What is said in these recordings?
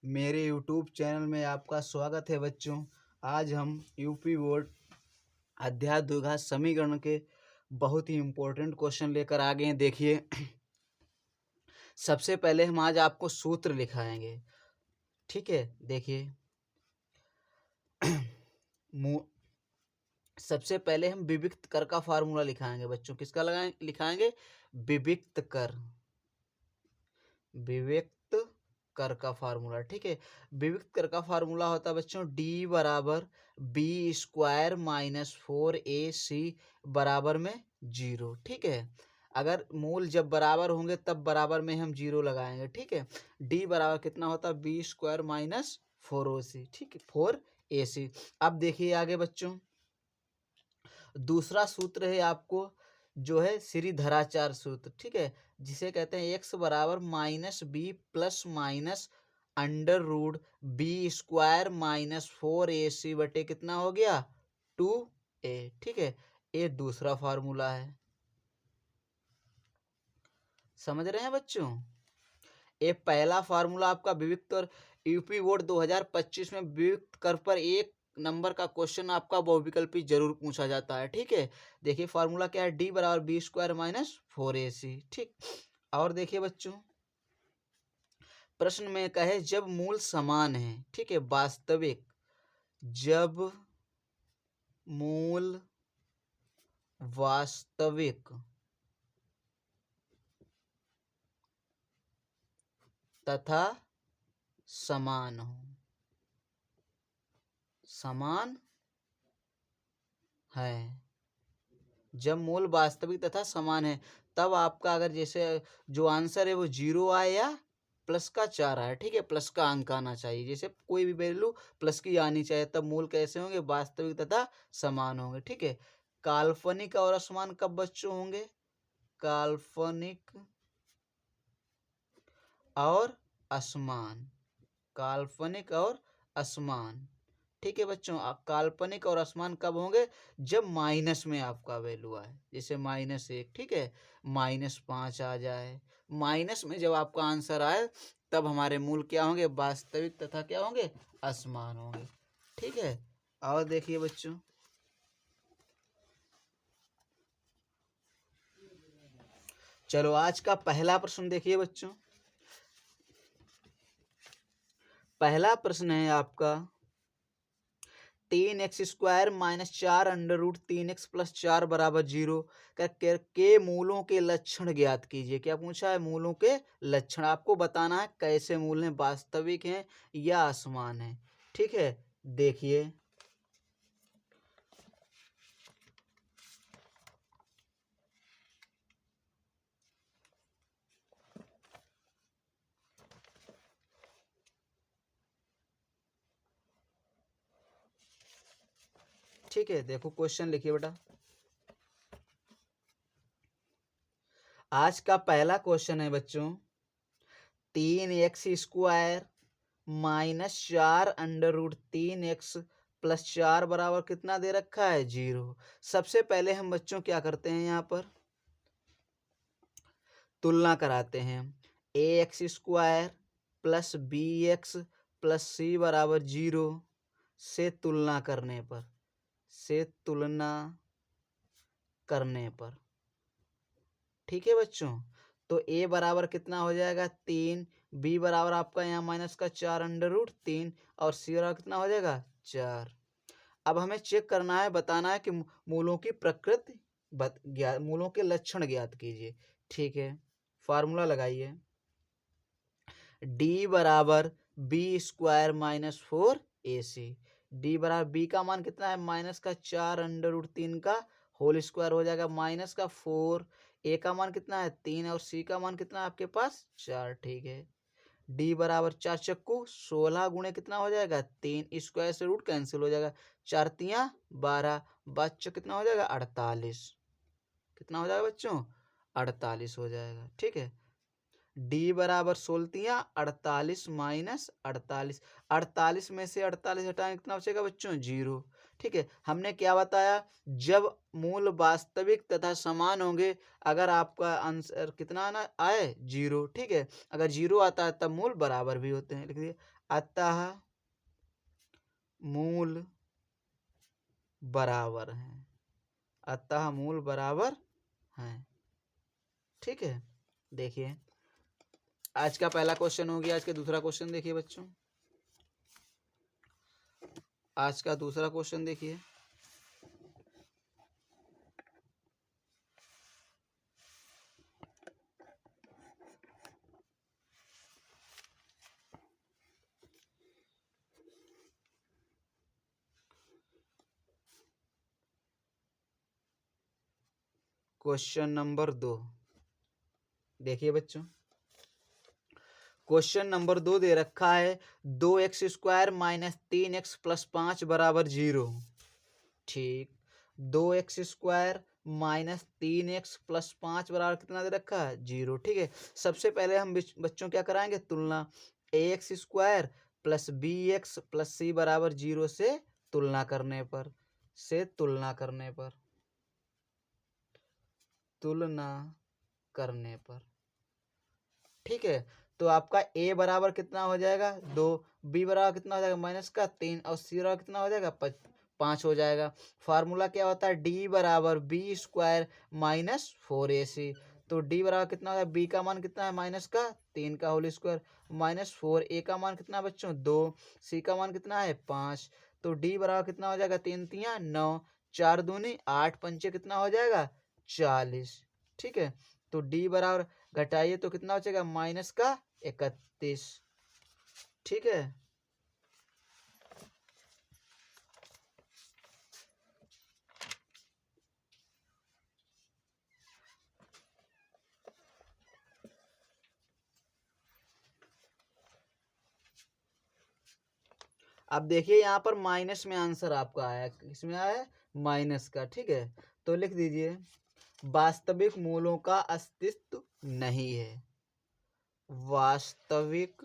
मेरे YouTube channel में आपका स्वागत है बच्चों। आज हम यूपी बोर्ड अध्याय द्विघात समीकरण के बहुत ही इम्पोर्टेंट क्वेश्चन लेकर आ गए हैं। देखिए, सबसे पहले हम आज आपको सूत्र लिखाएंगे, ठीक है। देखिए, सबसे पहले हम विविक्त कर का फार्मूला लिखाएंगे बच्चों। किसका लिखाएंगे? विविक्त कर, विविक्त कर का फार्मूला, ठीक है। विविक्त कर का फार्मूला होता है बच्चों डी बराबर बी स्क्वायर माइनस 4ac बराबर में 0, ठीक है। अगर मूल जब बराबर होंगे तब बराबर में हम 0 लगाएंगे, ठीक है। डी बराबर कितना होता है? बी स्क्वायर माइनस 4ac, ठीक है, 4ac। अब देखिए आगे बच्चों, दूसरा सूत्र है आपको जो है श्रीधराचार्य सूत्र, ठीक है, जिसे कहते हैं x बराबर minus b plus minus under root b square minus 4ac बटे कितना हो गया? 2a, ठीक है। ये दूसरा फार्मूला है, समझ रहे हैं बच्चों। ये पहला फार्मूला आपका विविक्त और यूपी बोर्ड 2025 में विविक्त कर पर 1 नंबर का क्वेश्चन आपका बहुविकल्पी जरूर पूछा जाता है, ठीक है। देखिए फार्मूला क्या है? डी बराबर बी स्क्वायर माइनस 4ac, ठीक। और देखिए बच्चों, प्रश्न में कहे जब मूल समान है, ठीक है, वास्तविक, जब मूल वास्तविक तथा समान हो, समान है, जब मूल वास्तविक तथा समान है तब आपका अगर जैसे जो आंसर है वो 0 आए या प्लस का 4 आए, ठीक है, प्लस का अंक आना चाहिए। जैसे कोई भी वैल्यू प्लस की आनी चाहिए, तब मूल कैसे होंगे? वास्तविक तथा समान होंगे, ठीक है। काल्पनिक और असमान कब बच्चों होंगे? काल्पनिक और असमान, काल्पनिक और असमान, ठीक है बच्चों। काल्पनिक और असमान कब होंगे? जब माइनस में आपका वैल्यू आए, जैसे -1, ठीक है, -5 आ जाए, माइनस में जब आपका आंसर आए तब हमारे मूल क्या होंगे? वास्तविक तथा क्या होंगे? असमान होंगे, ठीक है। और देखिए बच्चों, चलो आज का पहला प्रश्न देखिए बच्चों। पहला प्रश्न है आपका 3x² minus 4 under root 3x plus 4 बराबर 0 के मूलों के लक्षण ज्ञात कीजिए। क्या पूछा है? मूलों के लक्षण आपको बताना है, कैसे मूल हैं, वास्तविक हैं या असमान हैं, ठीक है। देखिए, ठीक है, देखो क्वेश्चन लिखिए बेटा। आज का पहला क्वेश्चन है बच्चों 3x² minus 4 under root 3x plus 4 बराबर कितना दे रखा है? 0। सबसे पहले हम बच्चों क्या करते हैं, यहाँ पर तुलना कराते हैं। ax² plus bx plus c बराबर 0 से तुलना करने पर, से तुलना करने पर, ठीक है बच्चों। तो a बराबर कितना हो जाएगा? 3, b बराबर आपका यहाँ माइनस का 4 अंडर रूट 3 और c बराबर कितना हो जाएगा? 4। अब हमें चेक करना है, बताना है कि मूलों की प्रकृति मूलों के लक्षण ज्ञात कीजिए, ठीक है। फार्मूला लगाइए, d बराबर b square minus 4ac। D बराबर बी का मान कितना है? माइनस का 4 अंडर रूट 3 का होल स्क्वायर हो जाएगा माइनस का 4, ए का मान कितना है? 3 और सी का मान कितना है आपके पास? 4, ठीक है। डी बराबर 4 चक्कू 16 गुणे कितना हो जाएगा? 3, स्क्वायर से रूट कैंसिल हो जाएगा, 4 तियाँ 12, बच्चों कितना हो जाएगा? 48। कितना हो जाएगा बच्चों? 48 हो जाएगा, ठीक है। डी बराबर 16 48 माइनस 48, 48 में से 48 हटाएं कितना बचेगा बच्चों? 0, ठीक है, हमने क्या बताया, जब मूल वास्तविक तथा समान होंगे, अगर आपका आंसर कितना आना आए 0, ठीक है, अगर 0 आता है तब मूल बराबर भी होते हैं। लिख दिए, अतः मूल बराबर हैं, अतः मूल बराबर हैं। ठीक है, देखिए आज का पहला क्वेश्चन हो गया। आज का दूसरा क्वेश्चन देखिए बच्चों, आज का दूसरा क्वेश्चन देखिए। क्वेश्चन नंबर 2 देखिए बच्चों, क्वेश्चन नंबर 2 दे रखा है 2x² माइनस 3x प्लस 5 बराबर 0। ठीक, 2x² माइनस 3x प्लस 5 बराबर कितना दे रखा है 0। ठीक है, सबसे पहले हम बच्चों क्या कराएंगे, तुलना। ax² plus bx plus c बराबर 0 से तुलना करने पर, तुलना करने पर, ठीक है, तो आपका a बराबर कितना हो जाएगा 2, b बराबर कितना हो जाएगा माइनस का 3 और c बराबर कितना हो जाएगा 5 हो जाएगा। फार्मूला क्या होता है, d बराबर b² माइनस 4ac। तो d बराबर कितना हो जाएगा, b का मान कितना है माइनस का 3 का होल स्क्वायर माइनस 4, a का मान कितना है बच्चों 2, c का मान कितना है 5। तो d बराबर कितना हो जाएगा 3 तिया 9, 4 दूनी 8, पंचे कितना हो जाएगा 40। ठीक है, तो d बराबर घटाइए तो कितना बचेगा माइनस का 31। ठीक है, अब देखिए यहाँ पर माइनस में आंसर आपका आया, किसमें आया माइनस का। ठीक है, तो लिख दीजिए वास्तविक मूलों का अस्तित्व नहीं है, वास्तविक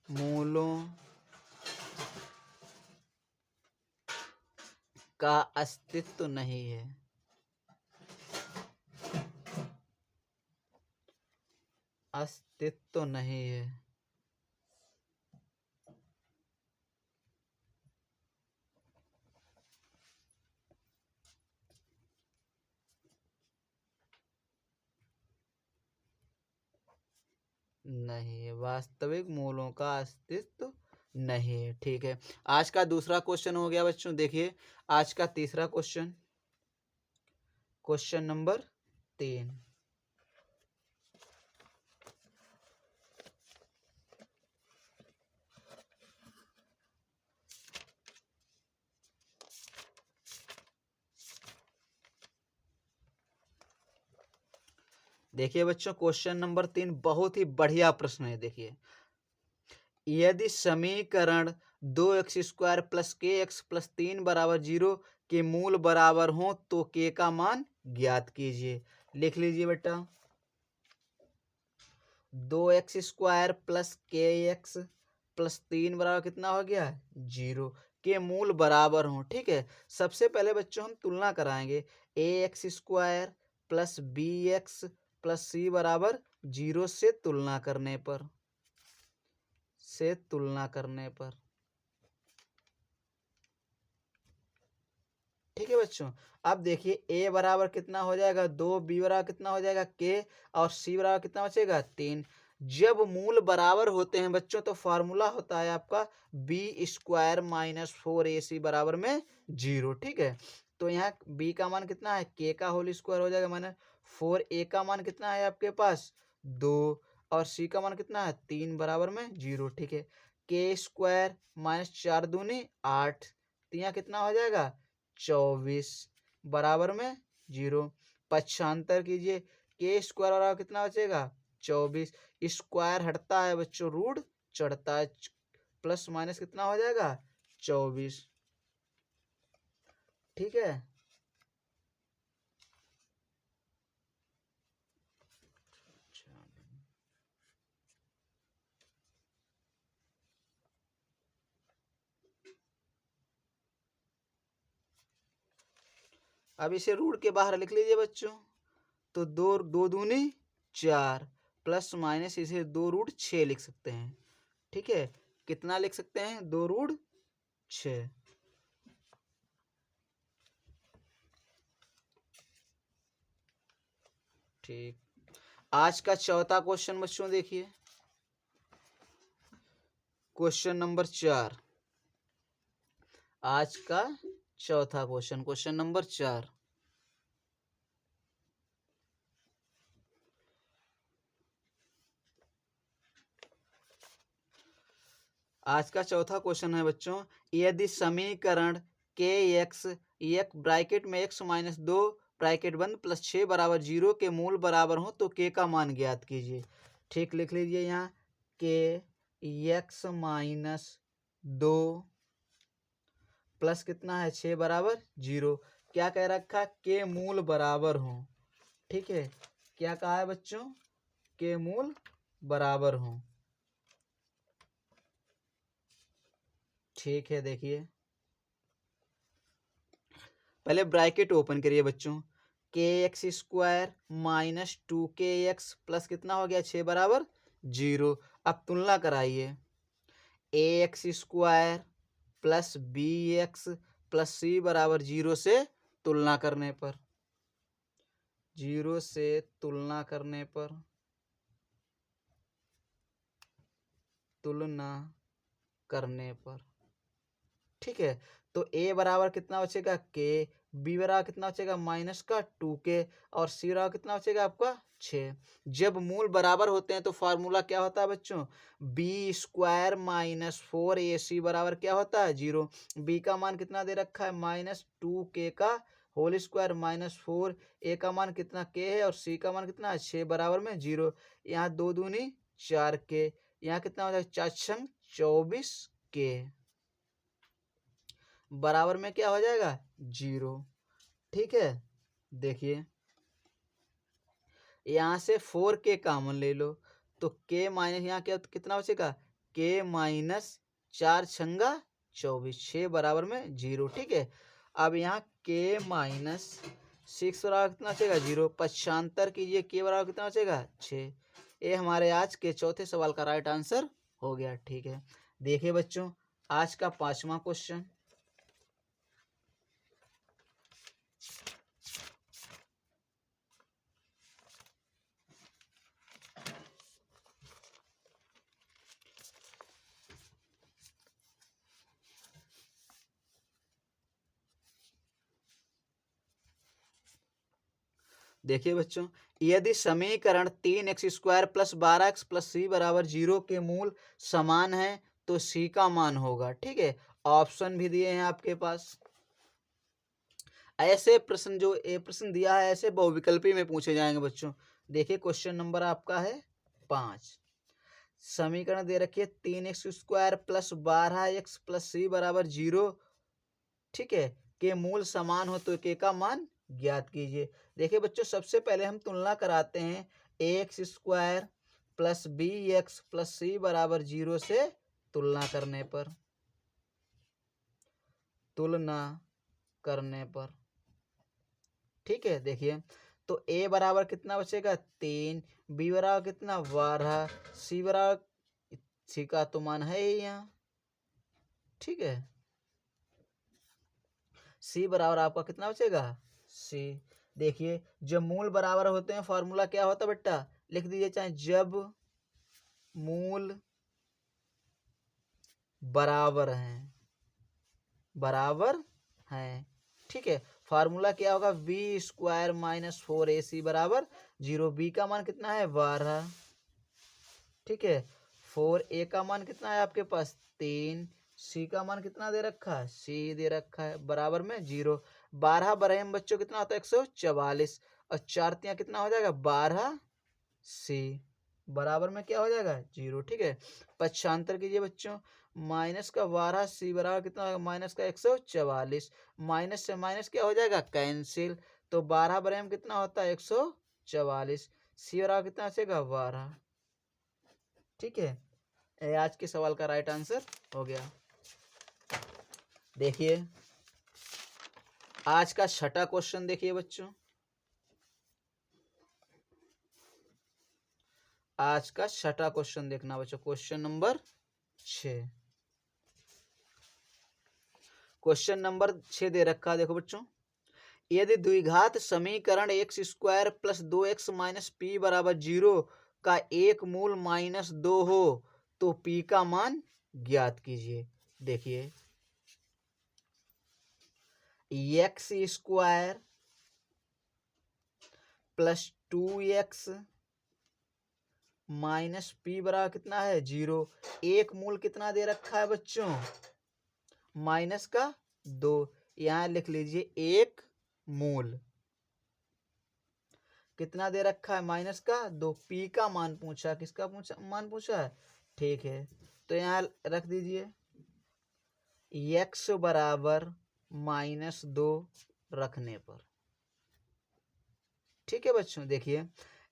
मूलों का अस्तित्व नहीं है। अस्तित्व नहीं है। नहीं है, वास्तविक मूलों का अस्तित्व नहीं है। ठीक है, आज का दूसरा क्वेश्चन हो गया बच्चों। देखिए आज का तीसरा क्वेश्चन, क्वेश्चन नंबर 3। देखिए बच्चों क्वेश्चन नंबर 3 बहुत ही बढ़िया प्रश्न है। देखिए, यदि समीकरण 2x² प्लस kx प्लस 3 बराबर 0 के मूल बराबर हो तो k का मान ज्ञात कीजिए। लिख लीजिए बेटा, 2x² प्लस kx प्लस 3 बराबर कितना हो गया 0 के मूल बराबर हो। ठीक है, सबसे पहले बच्चों हम तुलना कराएंगे, ax² plus bx plus c बराबर 0 से तुलना करने पर, ठीक है बच्चों। अब देखिए a बराबर कितना हो जाएगा 2, b बराबर कितना हो जाएगा k और c बराबर कितना बचेगा 3। जब मूल बराबर होते हैं बच्चों तो फार्मूला होता है आपका b² माइनस 4ac बराबर में 0। ठीक है, तो यहाँ b का मान कितना है k का होल स्क्वायर हो जाएगा माइनस 4a का मान कितना है आपके पास 2 और c का मान कितना है 3 बराबर में 0। ठीक है, k² माइनस 4 दूनी 8, तो यहाँ कितना हो जाएगा 24 बराबर में 0। पक्षांतर कीजिए, k² और कितना बचेगा 24, स्क्वायर हटता है बच्चों, रूट चढ़ता है, प्लस माइनस कितना हो जाएगा 24। ठीक है, अब इसे रूट के बाहर लिख लीजिए बच्चों, तो दो दो दूनी 4 प्लस माइनस इसे 2√6 लिख सकते हैं। ठीक है, कितना लिख सकते हैं? 2√6। ठीक, आज का चौथा क्वेश्चन बच्चों देखिए, क्वेश्चन नंबर 4। आज का चौथा क्वेश्चन, क्वेश्चन नंबर 4। आज का चौथा क्वेश्चन है बच्चों, यदि समीकरण के एक्स एक ब्रैकेट में x माइनस 2 ब्रैकेट बंद प्लस 6 बराबर 0 के मूल बराबर हो तो k का मान ज्ञात कीजिए। ठीक, लिख लीजिए यहाँ के x माइनस 2 प्लस कितना है 6 बराबर 0। क्या कह रखा? के मूल बराबर हो। ठीक है, क्या कहा है बच्चों? के मूल बराबर हो। ठीक है, देखिए पहले ब्रैकेट ओपन करिए बच्चों, के x square minus 2kx plus कितना हो गया 6 बराबर 0। अब तुलना कराइए, A X square plus B X plus C बराबर 0 से तुलना करने पर, 0 से तुलना करने पर, तुलना करने पर। ठीक है, तो a बराबर कितना बचेगा के, b बराबर कितना बचेगा माइनस का 2k, और c बराबर कितना बचेगा आपका 6। जब मूल बराबर होते हैं तो फार्मूला क्या होता है बच्चों? बी स्क्वायर माइनस 4ac बराबर क्या होता है 0। b का मान कितना दे रखा है -2k का होल स्क्वायर माइनस 4, a का मान कितना k है और c का मान कितना है 6 बराबर में 0। यहाँ 2 दूनी 4k, यहाँ कितना हो जाएगा 4 24k बराबर में क्या हो जाएगा 0। ठीक है, देखिए यहाँ से 4k कॉमन ले लो, तो k माइनस यहाँ क्या कितना बचेगा k माइनस 4 छंगा 24, 6 बराबर में 0। ठीक है, अब यहाँ k माइनस 6 बराबर कितना बचेगा 0। पक्षांतर कीजिए, k बराबर कितना बचेगा 6। ये हमारे आज के चौथे सवाल का राइट आंसर हो गया। ठीक है, देखिए बच्चों आज का 5वां क्वेश्चन, देखिए बच्चों, यदि समीकरण 3x square plus 12x plus C बराबर 0 के मूल समान है तो सी का मान होगा। ठीक है, ऑप्शन भी दिए हैं आपके पास। ऐसे प्रश्न जो ये प्रश्न दिया है ऐसे बहुविकल्पी में पूछे जाएंगे बच्चों। देखिए क्वेश्चन नंबर आपका है 5। समीकरण दे रखिए 3x square plus 12x plus C बराबर 0, ठीक है, के मूल समान हो तो के का मान ज्ञात कीजिए। देखिए बच्चों सबसे पहले हम तुलना कराते हैं X square plus B X plus C बराबर 0 से तुलना करने पर, तुलना करने पर। ठीक है, देखिए तो a बराबर कितना बचेगा 3, b बराबर कितना 12, c बराबर, c का तो मान है ही यहाँ। ठीक है, c बराबर आपका कितना बचेगा c। देखिए जब मूल बराबर होते हैं फॉर्मूला क्या होता है बेटा, लिख दीजिए चाहे जब मूल बराबर हैं, बराबर हैं। ठीक है, फार्मूला क्या होगा बी स्क्वायर माइनस 4ac बराबर 0। बी का मान कितना है 12। ठीक है, 4a का मान कितना है आपके पास 3, c का मान कितना दे रखा है c दे रखा है बराबर में 0। 12 बराबर में बच्चों कितना होता है 144, और 4 तिया कितना हो जाएगा 12c बराबर में क्या हो जाएगा 0। ठीक है, पक्षांतर कीजिए बच्चों, माइनस का 12c बराबर कितना होगा माइनस का 144, माइनस से माइनस क्या हो जाएगा कैंसिल, तो 12 बराबर में कितना होता है 144, c बराबर कितना बचेगा 12। ठीक है, ये आज के सवाल का राइट आंसर हो गया। देखिए आज का छठा क्वेश्चन देखिए बच्चों, आज का छठा क्वेश्चन देखना बच्चों, क्वेश्चन नंबर 6। क्वेश्चन नंबर 6 दे रखा है, देखो बच्चों, यदि द्विघात समीकरण x square plus 2x minus P बराबर 0 का एक मूल -2 हो तो पी का मान ज्ञात कीजिए। देखिए, x square plus 2x minus P बराबर कितना है 0। एक मूल कितना दे रखा है बच्चों, -2। यहां लिख लीजिए एक मूल कितना दे रखा है -2। पी का मान पूछा, किसका मान पूछा है, ठीक है। तो यहाँ रख दीजिए x बराबर -2 रखने पर, ठीक है बच्चों। देखिए,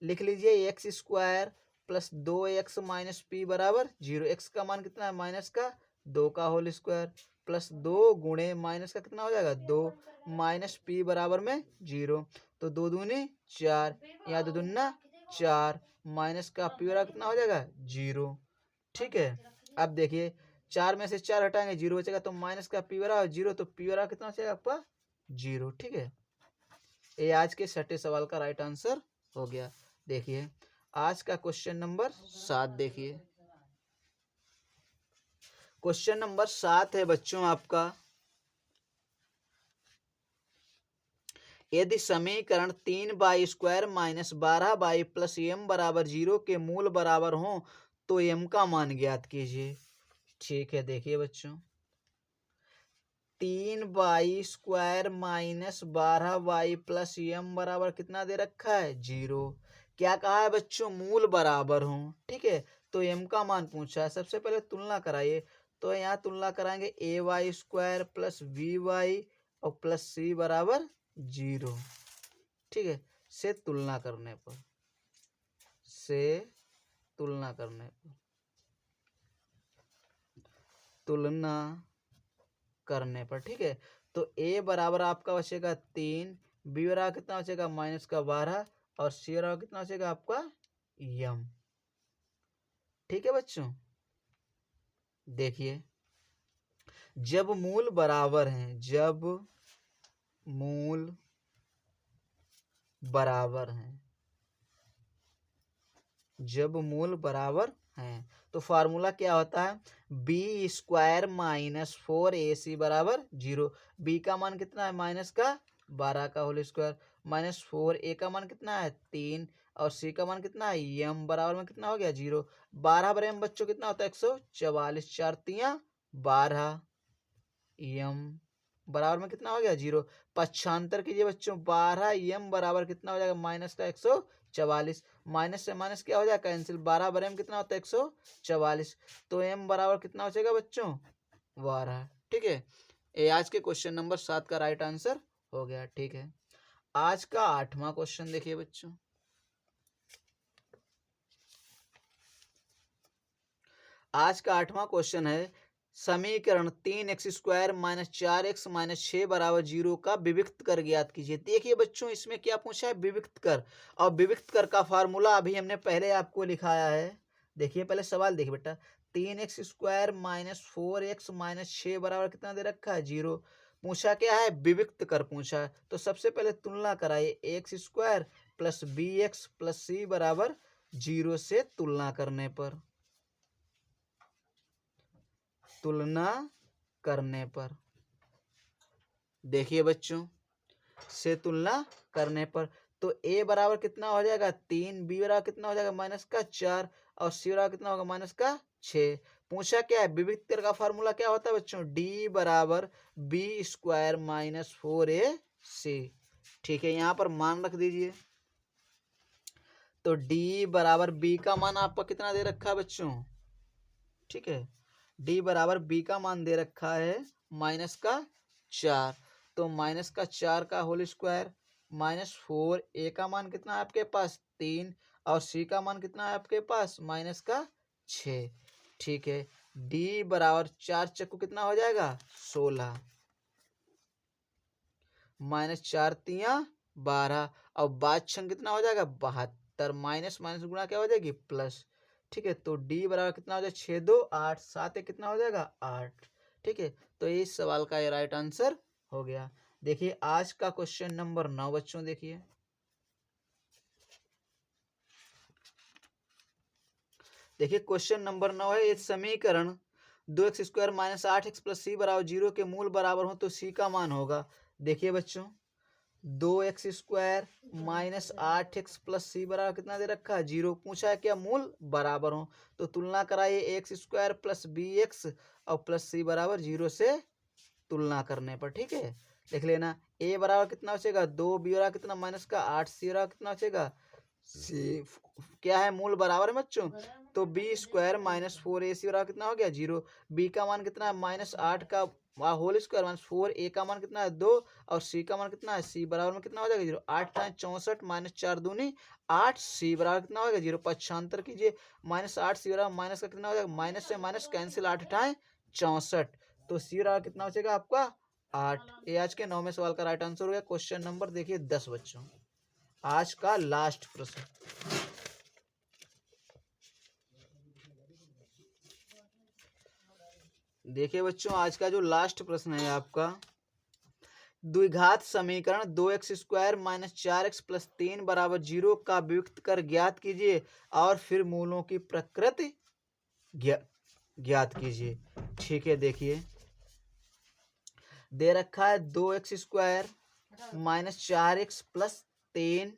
लिख लीजिए x square plus 2x minus P बराबर 0। एक्स का मान कितना है -2 का होल स्क्वायर प्लस 2 गुणे माइनस का कितना हो जाएगा 2 माइनस पी बराबर में 0। तो 2 दूनी 4, या 2 दूना 4 माइनस का पी बराबर कितना हो जाएगा 0, ठीक है। अब देखिए 4 में से 4 हटाएंगे 0 बचेगा, तो माइनस का पी बराबर 0, तो पी बराबर कितना हो जाएगा आपका 0, ठीक है। ये आज के छठे सवाल का राइट आंसर हो गया। देखिए, आज का क्वेश्चन नंबर 7 देखिए, क्वेश्चन नंबर 7 है बच्चों आपका, यदि समीकरण 3y² minus 12y plus m बराबर 0 के मूल बराबर हो तो m का मान ज्ञात कीजिए। ठीक है, देखिए बच्चों, 3y² minus 12y plus m बराबर कितना दे रखा है 0। क्या कहा है बच्चों, मूल बराबर हो, ठीक है। तो m का मान पूछा है, सबसे पहले तुलना कराइए। तो यहाँ तुलना कराएंगे ay² प्लस by और प्लस c बराबर 0, ठीक है। से तुलना करने पर, से तुलना करने पर, तुलना करने पर, ठीक है। तो a बराबर आपका बचेगा 3, b बराबर कितना बचेगा -12 और c बराबर कितना बचेगा आपका m, ठीक है बच्चों। देखिए, जब मूल बराबर हैं, जब मूल बराबर हैं, जब मूल बराबर हैं तो फार्मूला क्या होता है, b² माइनस 4ac बराबर 0। b का मान कितना है -12 का होल स्क्वायर माइनस 4a का मान कितना है 3 और c का मान कितना है m बराबर में कितना हो गया 0। 12 बराबर m बच्चों कितना होता है 144, 4 तियां 12, m बराबर में कितना हो गया 0। पक्षांतर कीजिए बच्चों, 12 m बराबर कितना हो जाएगा माइनस का 144, माइनस से माइनस क्या हो जाएगा कैंसिल, 12 बराबर m कितना होता है 144, तो m बराबर कितना हो जाएगा बच्चों 12, ठीक है। ये आज के क्वेश्चन नंबर 7 का राइट आंसर हो गया, ठीक है। आज का 8वां क्वेश्चन देखिए बच्चों, आज का 8वां क्वेश्चन है, समीकरण 3x² माइनस 4x माइनस 6 बराबर 0 का विविक्त कर ज्ञात कीजिए। देखिए बच्चों, इसमें क्या पूछा है, विविक्त कर, और विविक्त कर का फार्मूला अभी हमने पहले आपको लिखाया है। देखिए पहले सवाल देखिए बेटा, 3x² माइनस 4x माइनस 6 बराबर कितना दे रखा है 0। पूछा क्या है, विविक्त कर पूछा है। तो सबसे पहले तुलना कराइए, x² plus bx plus c बराबर 0 से तुलना करने पर, तुलना करने पर, देखिए बच्चों, से तुलना करने पर, तो a बराबर कितना हो जाएगा 3, b बराबर कितना हो जाएगा -4 और c बराबर कितना होगा -6। पूछा क्या है, विविक्त कर का फार्मूला क्या होता है बच्चों, d बराबर b² माइनस 4ac, ठीक है। यहाँ पर मान रख दीजिए, तो d बराबर b का मान आपका कितना दे रखा है बच्चों, ठीक है। d बराबर b का मान दे रखा है -4, तो -4 का होल स्क्वायर -4, a का मान कितना है आपके पास 3 और c का मान कितना है आपके पास -6, ठीक है। d बराबर 4 चक्कू कितना हो जाएगा 16, माइनस 4 तिया 12 और बादशाह कितना हो जाएगा 72 माइनस माइनस गुणा क्या हो जाएगी प्लस। ठीक है, तो डी बराबर कितना हो जाएगा 6 2 8 7 1 कितना हो जाएगा 8। ठीक है, तो इस सवाल का ये राइट आंसर हो गया। देखिए आज का क्वेश्चन नंबर 9 बच्चों, देखिए क्वेश्चन नंबर 9 है, एक समीकरण 2x² minus 8x plus C बराबर 0 के मूल बराबर हो तो सी का मान होगा। देखिए बच्चों 2x² minus 8x plus C बराबर कितना दे रखा है 0, पूछा है क्या मूल बराबर हो, तो तुलना कराइए x² प्लस bx और प्लस सी बराबर 0 से तुलना करने पर। ठीक है, देख लेना a बराबर कितना बचेगा 2, b बराबर कितना माइनस का 8, सी बराबर कितना बचेगा सी क्या है मूल बराबर है बच्चों, तो b² माइनस 4ac बराबर कितना हो गया 0, b का मान कितना है माइनस 8 का होल स्क्वायर माइनस 4, a का मान कितना है 2 और c का मान कितना है c बराबर में कितना हो जाएगा 0, 8 टाइम 64 माइनस 4 दूनी 8, c बराबर कितना हो जाएगा 0, पक्षांतर कीजिए माइनस 8 c बराबर माइनस का कितना हो जाएगा माइनस से माइनस कैंसिल 8 टाइम 64, तो c बराबर कितना बचेगा आपका 8। ये आज के 9वें सवाल का राइट आंसर हो गया। क्वेश्चन नंबर देखिए 10 बच्चों, आज का लास्ट प्रश्न। देखिए बच्चों आज का जो लास्ट प्रश्न है आपका, द्विघात समीकरण 2x² माइनस 4x प्लस 3 बराबर 0 का व्युक्त कर ज्ञात कीजिए और फिर मूलों की प्रकृति ज्ञात कीजिए। ठीक है, देखिए दे रखा है 2x² माइनस 4x प्लस 3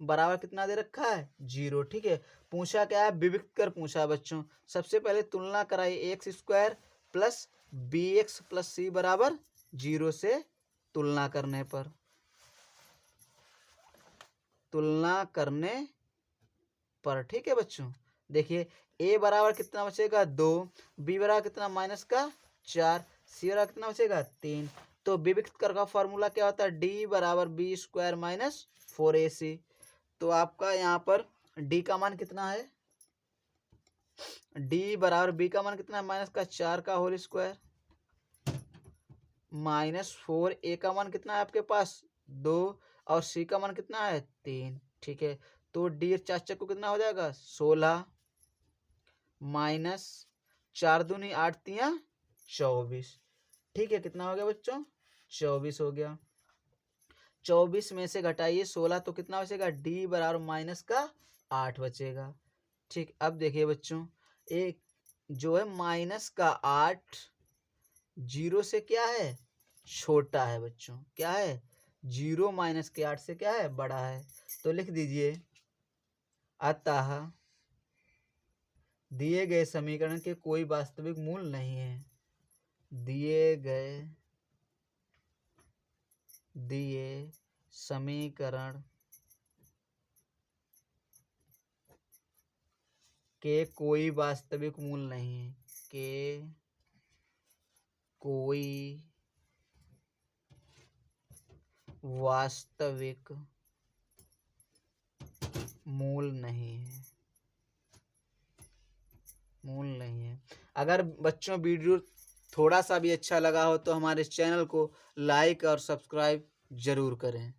बराबर कितना दे रखा है 0। ठीक है, पूछा क्या है विविक्त कर पूछा है बच्चों। सबसे पहले तुलना कराई x² plus bx plus C बराबर 0 से तुलना करने पर, ठीक है बच्चों। देखिए a बराबर कितना बचेगा 2, b बराबर कितना माइनस का 4, c बराबर कितना बचेगा 3, तो विविक्त कर का फॉर्मूला क्या होता है d बराबर b² माइनस 4ac। तो आपका यहाँ पर d का मान कितना है, d बराबर b का मान कितना है माइनस का 4 का होल स्क्वायर माइनस 4, a का मान कितना है आपके पास 2 और c का मान कितना है 3। ठीक है, तो d 4 को कितना हो जाएगा 16 माइनस 4 दूनी 8 तिया 24। ठीक है, कितना हो गया बच्चों 24 हो गया। 24 में से घटाइए 16 तो कितना बचेगा d बराबर माइनस का 8 बचेगा। ठीक, अब देखिए बच्चों एक जो है माइनस का 8 0 से क्या है छोटा है बच्चों, क्या है 0 माइनस के 8 से क्या है बड़ा है, तो लिख दीजिए अतः दिए गए समीकरण के कोई वास्तविक मूल नहीं है, दिए समीकरण के कोई वास्तविक मूल नहीं है, के कोई वास्तविक मूल नहीं है। अगर बच्चों वीडियो थोड़ा सा भी अच्छा लगा हो तो हमारे चैनल को लाइक और सब्सक्राइब जरूर करें।